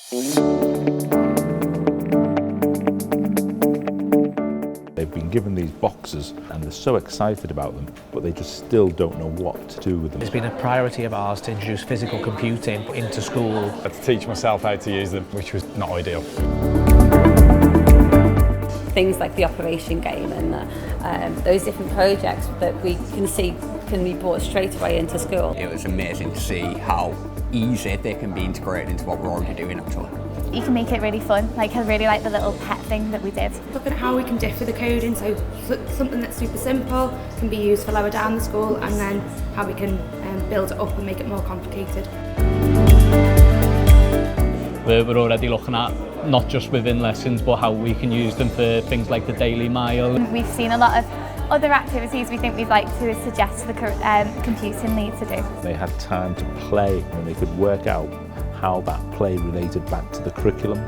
They've been given these boxes and they're so excited about them, but they just still don't know what to do with them. It's been a priority of ours to introduce physical computing into school. I had to teach myself how to use them, which was not ideal. Things like the operation game and those different projects that we can see can be brought straight away into school. It was amazing to see how easy they can be integrated into what we're already doing actually. You can make it really fun. Like I really like the little pet thing that we did. Look at how we can differ the coding, so something that's super simple can be used for lower down the school, and then how we can build it up and make it more complicated. We're already looking at not just within lessons but how we can use them for things like the Daily Mile. We've seen a lot of other activities we think we'd like to suggest to the computing lead to do. They had time to play and they could work out how that play related back to the curriculum.